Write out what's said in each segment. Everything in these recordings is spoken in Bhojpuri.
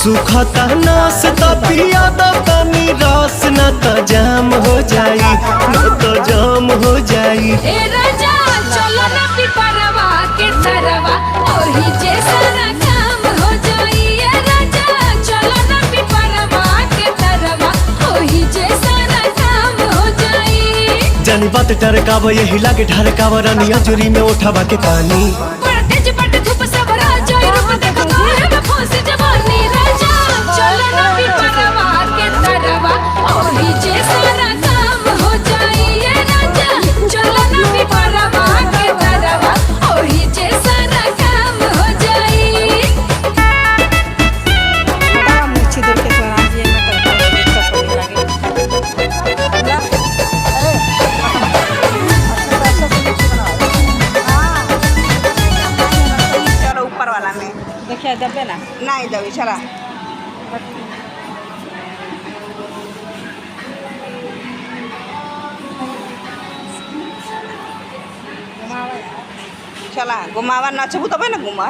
सुखता नास त पिया द तनी रस न त जाम हो जाई, न त जाम हो जाई। ए राजा चलो ना पिपरवा के तरवा ओही जे सारा काम हो जाई। ए राजा चलो ना पिपरवा के तरवा ओही जे सारा काम हो जाई। जानी बात टरकाव यही लागे ढरकाव रानिया जुरी में उठावा के पानी। बड़ा तेज बट धूप सब राजा रूप देखो काहे में फंस जवानी। राजा चलो ना पिपरवा के तरवा ओही जे सारा काम हो जाई। ए राजा चलो ना पिपरवा के तरवा ओही जे सारा काम हो जाई। चलो ऊपर वाला में देखिए दबे ना नहीं दबी चला। चला घुमावा नचबू तब ना घुमा।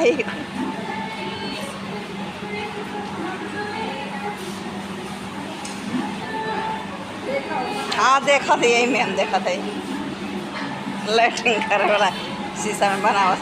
हाँ देखा थे यही में हम देखा थे लैट्रिन करे वाला शीशा में बनावा।